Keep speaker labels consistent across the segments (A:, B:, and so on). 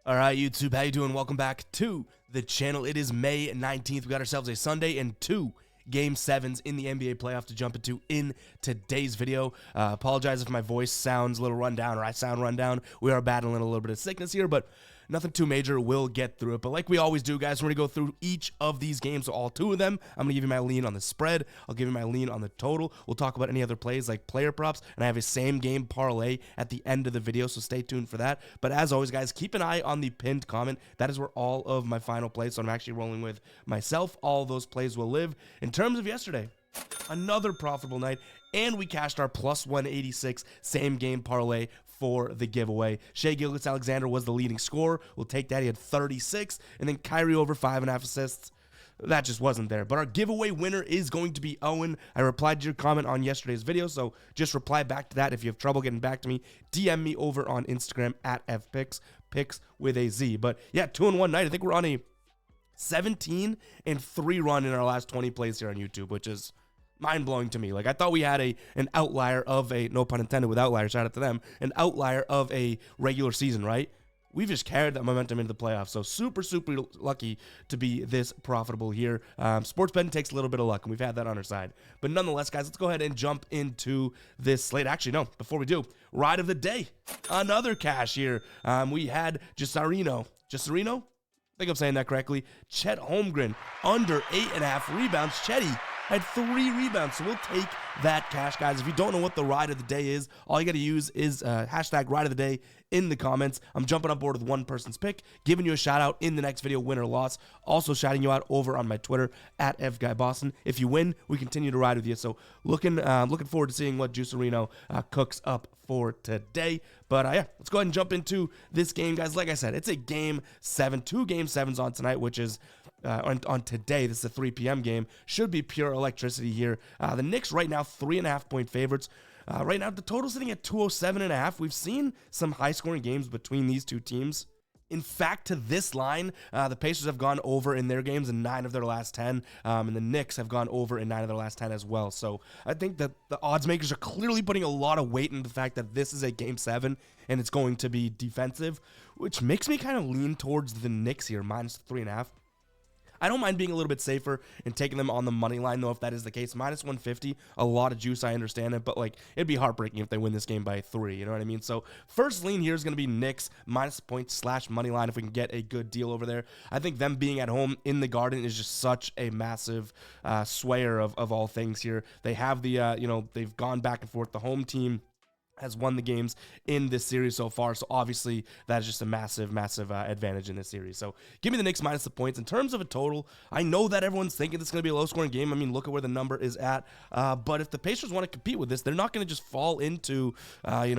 A: All right, YouTube, how you doing? Welcome back to the channel. It is May 19th. We got ourselves a Sunday and two Game 7s in the NBA playoff to jump into in today's video. Apologize if my voice sounds a little run down or I sound run down. We are battling a little bit of sickness here, but nothing too major. We'll get through it. But like we always do, guys, we're going to go through each of these games, so all two of them. I'm going to give you my lean on the spread. I'll give you my lean on the total. We'll talk about any other plays like player props, and I have a same game parlay at the end of the video, so stay tuned for that. But as always, guys, keep an eye on the pinned comment. That is where all of my final plays, so I'm actually rolling with myself. All those plays will live. In terms of yesterday, another profitable night, and we cashed our plus 186 same game parlay for the giveaway. Shai Gilgeous-Alexander was the leading scorer. We'll take that. He had 36, and then Kyrie over 5.5 assists. That just wasn't there. But our giveaway winner is going to be Owen. I replied to your comment on yesterday's video, so just reply back to that. If you have trouble getting back to me, DM me over on Instagram at fpicks, picks with a Z. But yeah, 2-in-1 night. I think we're on a 17-3 run in our last 20 plays here on YouTube, which is mind-blowing to me. Like, I thought we had an outlier of a, no pun intended with outlier, shout out to them, an outlier of a regular season, right? We've just carried that momentum into the playoffs, so super lucky to be this profitable here. Sports betting takes a little bit of luck, and we've had that on our side. But nonetheless, guys, let's go ahead and jump into this slate. Actually, no, before we do, ride of the day, another cash here. We had Jusarino, I think I'm saying that correctly, Chet Holmgren, under 8.5 rebounds. Chetty had 3 rebounds, so we'll take that cash, guys. If you don't know what the ride of the day is, all you got to use is hashtag ride of the day in the comments. I'm jumping on board with one person's pick, giving you a shout out in the next video, win or loss. Also shouting you out over on my Twitter at FGuyBoston. If you win, we continue to ride with you. So looking forward to seeing what Jusarino cooks up for today. But yeah, let's go ahead and jump into this game, guys. Like I said, it's a Game 7, 2 Game 7s on tonight, which is on today. This is a 3 p.m. game. Should be pure electricity here. The Knicks right now 3.5 point favorites. Right now the total sitting at 207.5. We've seen some high scoring games between these two teams. In fact, to this line, the Pacers have gone over in their games in 9 of their last 10, and the Knicks have gone over in 9 of their last 10 as well. So I think that the odds makers are clearly putting a lot of weight into the fact that this is a Game 7 and it's going to be defensive, which makes me kind of lean towards the Knicks here, minus 3.5. I don't mind being a little bit safer and taking them on the money line, though, if that is the case. Minus 150, a lot of juice, I understand it, but like it'd be heartbreaking if they win this game by 3, you know what I mean? So first lean here is going to be Knicks, minus points / money line if we can get a good deal over there. I think them being at home in the Garden is just such a massive swayer of all things here. They have the, they've gone back and forth. The home team has won the games in this series so far, so obviously that is just a massive advantage in this series. So give me the Knicks minus the points. In terms of a total, I know that everyone's thinking it's going to be a low-scoring game. I mean, look at where the number is at. But if the Pacers want to compete with this, they're not going to just fall into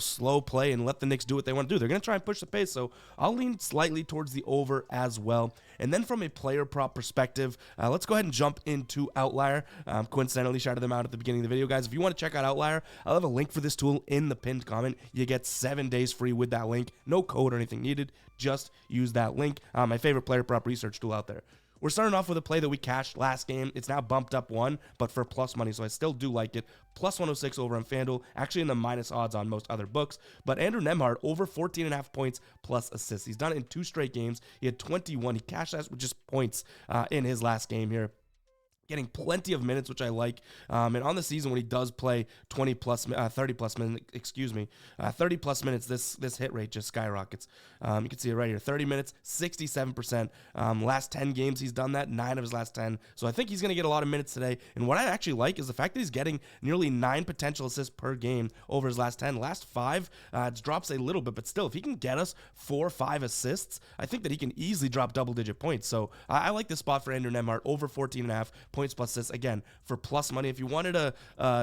A: slow play and let the Knicks do what they want to do. They're going to try and push the pace, so I'll lean slightly towards the over as well. And then from a player prop perspective, let's go ahead and jump into Outlier. Coincidentally, shouted them out at the beginning of the video, guys. If you want to check out Outlier, I'll have a link for this tool in the pinned comment. You get 7 days free with that link. No code or anything needed. Just use that link. My favorite player prop research tool out there. We're starting off with a play that we cashed last game. It's now bumped up 1, but for plus money, so I still do like it. Plus 106 over on FanDuel, actually in the minus odds on most other books. But Andrew Nembhard, over 14.5 points plus assists. He's done it in 2 straight games. He had 21. He cashed that with just points in his last game here. Getting plenty of minutes, which I like. And on the season, when he does play 30 plus minutes, 30 plus minutes, this hit rate just skyrockets. You can see it right here, 30 minutes, 67%. Last 10 games, he's done that, 9 of his last 10. So I think he's going to get a lot of minutes today. And what I actually like is the fact that he's getting nearly 9 potential assists per game over his last 10. Last 5, it drops a little bit, but still, if he can get us 4 or 5 assists, I think that he can easily drop double-digit points. So I like this spot for Andrew Nembhard, over 14.5 points plus assists, again, for plus money. If you wanted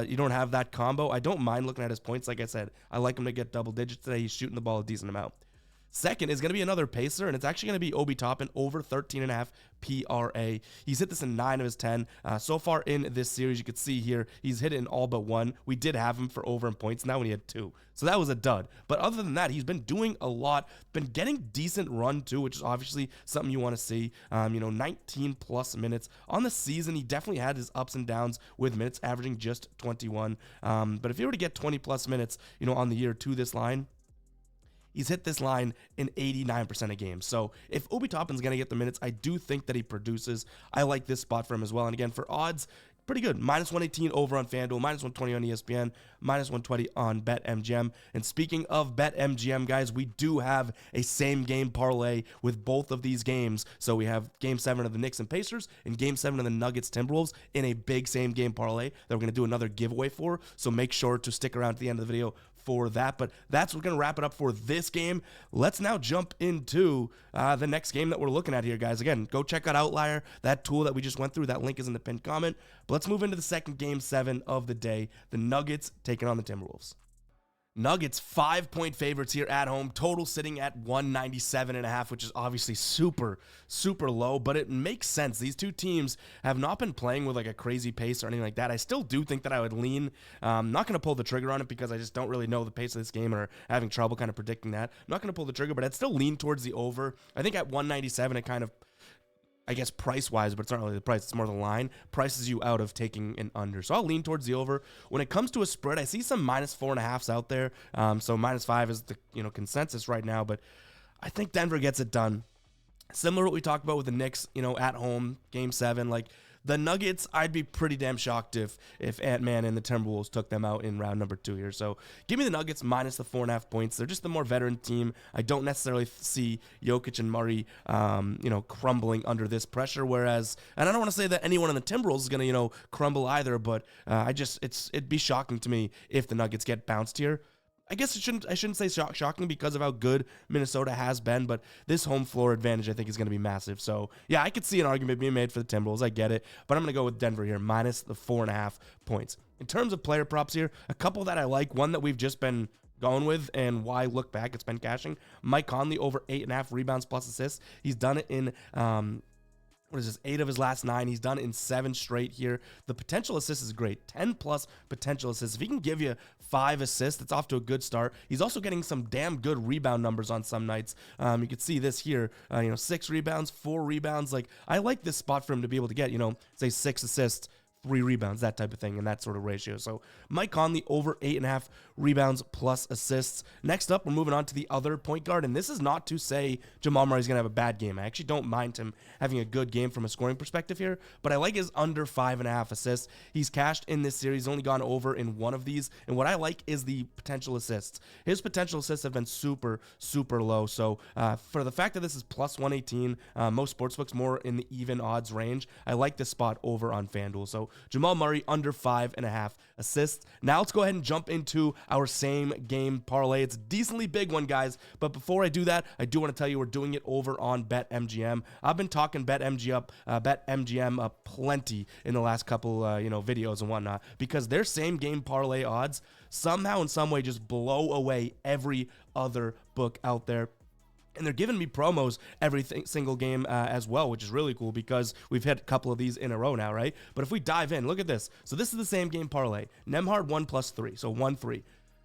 A: you don't have that combo, I don't mind looking at his points. Like I said, I like him to get double digits today. He's shooting the ball a decent amount. Second is going to be another Pacer, and it's actually going to be Obi Toppin, over 13.5 PRA. He's hit this in 9 of his 10. So far in this series, you can see here, he's hit it in all but 1. We did have him for over in points now when he had 2. So that was a dud. But other than that, he's been doing a lot, been getting decent run too, which is obviously something you want to see. 19 plus minutes. On the season, he definitely had his ups and downs with minutes, averaging just 21. But if he were to get 20 plus minutes, on the year to this line, He's hit this line in 89% of games. So if Obi Toppin's going to get the minutes, I do think that he produces. I like this spot for him as well. And again, for odds, pretty good. -118 over on FanDuel, -120 on ESPN, -120 on BetMGM. And speaking of BetMGM, guys, we do have a same game parlay with both of these games. So we have Game 7 of the Knicks and Pacers and Game 7 of the Nuggets Timberwolves in a big same game parlay that we're going to do another giveaway for. So make sure to stick around to the end of the video for that. But that's what's going to wrap it up for this game. Let's now jump into the next game that we're looking at here, guys. Again, go check out Outlier, that tool that we just went through. That link is in the pinned comment. But let's move into the second Game 7 of the day. The Nuggets taking on the Timberwolves. Nuggets 5-point favorites here at home, total sitting at 197.5, which is obviously super low, but it makes sense. These two teams have not been playing with like a crazy pace or anything like that. I still do think that I would lean. I'm not going to pull the trigger on it because I just don't really know the pace of this game or having trouble kind of predicting that. I'm not going to pull the trigger, but I'd still lean towards the over. I think at 197, it kind of, I guess price-wise, but it's not really the price, it's more the line, prices you out of taking an under. So I'll lean towards the over. When it comes to a spread, I see some -4.5s out there. So -5 is the consensus right now, but I think Denver gets it done. Similar to what we talked about with the Knicks, at home, Game 7, like the Nuggets, I'd be pretty damn shocked if Ant-Man and the Timberwolves took them out in round number 2 here. So give me the Nuggets minus the 4.5 points. They're just the more veteran team. I don't necessarily see Jokic and Murray, crumbling under this pressure. Whereas, and I don't want to say that anyone on the Timberwolves is going to, crumble either, but it'd be shocking to me if the Nuggets get bounced here. I guess I shouldn't say shocking because of how good Minnesota has been, but this home floor advantage I think is going to be massive. So yeah, I could see an argument being made for the Timberwolves. I get it, but I'm going to go with Denver here, minus the 4.5 points. In terms of player props here, a couple that I like, one that we've just been going with, and why look back, it's been cashing. Mike Conley over 8.5 rebounds plus assists. He's done it in 8 of his last 9. He's done it in 7 straight here. The potential assist is great. 10 plus potential assists. If he can give you 5 assists, that's off to a good start. He's also getting some damn good rebound numbers on some nights. You can see this here, 6 rebounds, 4 rebounds. Like, I like this spot for him to be able to get, say 6 assists, 3 rebounds, that type of thing, in that sort of ratio. So Mike Conley over 8.5 rebounds plus assists. Next up, we're moving on to the other point guard, and this is not to say Jamal Murray's going to have a bad game. I actually don't mind him having a good game from a scoring perspective here, but I like his under 5.5 assists. He's cashed in this series, only gone over in 1 of these, and what I like is the potential assists. His potential assists have been super low, so for the fact that this is plus 118, most sportsbooks more in the even odds range, I like this spot over on FanDuel. So Jamal Murray under 5.5 assists. Now let's go ahead and jump into our same game parlay. It's a decently big one, guys, but before I do that, I do want to tell you we're doing it over on BetMGM. I've been talking BetMGM up plenty in the last couple videos and whatnot, because their same game parlay odds somehow in some way just blow away every other book out there. And they're giving me promos every single game as well, which is really cool because we've hit a couple of these in a row now, right? But if we dive in, look at this. So this is the same game parlay. Nembhard 1 + 3, so 1-3.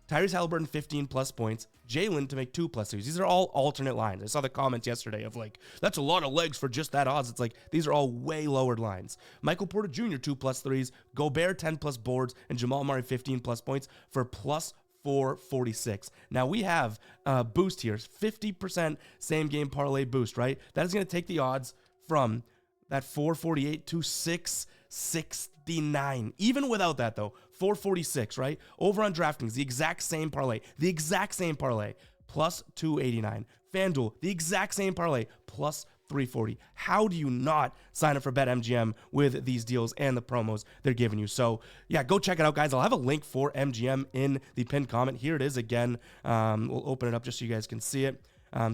A: Tyrese Halliburton 15+ points. Jalen to make 2 + 3s. These are all alternate lines. I saw the comments yesterday of like, that's a lot of legs for just that odds. It's like, these are all way lowered lines. Michael Porter Jr. 2 + 3s. Gobert 10+ boards. And Jamal Murray 15+ points for plus 446. Now we have a boost here, 50% same game parlay boost, right? That is going to take the odds from that 448 to 669. Even without that though, 446, right? Over on DraftKings, the exact same parlay, plus 289. FanDuel, the exact same parlay, plus 340. How do you not sign up for BetMGM with these deals and the promos they're giving you? So yeah, go check it out, guys. I'll have a link for MGM in the pinned comment. Here it is again. We'll open it up just so you guys can see it.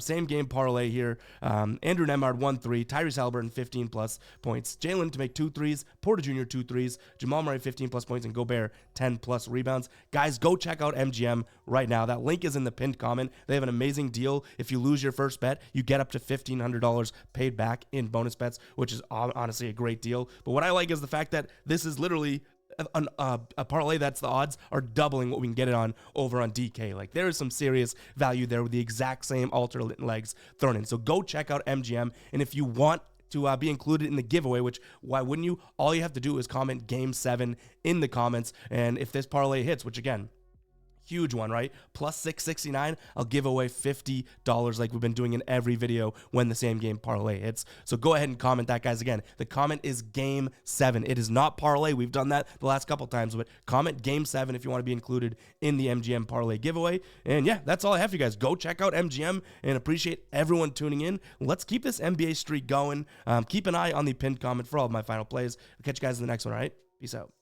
A: Same game parlay here. Andrew Nembhard 1-3, Tyrese Halliburton 15+ points, Jalen to make 2 threes, Porter Jr. 2 threes, Jamal Murray 15+ points, and Gobert 10+ rebounds. Guys, go check out MGM right now. That link is in the pinned comment. They have an amazing deal. If you lose your first bet, you get up to $1,500 paid back in bonus bets, which is honestly a great deal. But what I like is the fact that this is literally a parlay that's the odds are doubling what we can get it on over on DK. Like, there is some serious value there with the exact same alternate legs thrown in. So go check out MGM, and if you want to be included in the giveaway, which why wouldn't you? All you have to do is comment Game 7 in the comments, and if this parlay hits, which again, huge one, right? Plus 669, I'll give away $50 like we've been doing in every video when the same game parlay hits. So go ahead and comment that, guys. Again, the comment is game 7. It is not parlay. We've done that the last couple times, but comment game 7 if you want to be included in the MGM parlay giveaway. And yeah, that's all I have for you guys. Go check out MGM and appreciate everyone tuning in. Let's keep this NBA streak going. Keep an eye on the pinned comment for all of my final plays. I'll catch you guys in the next one, all right? Peace out.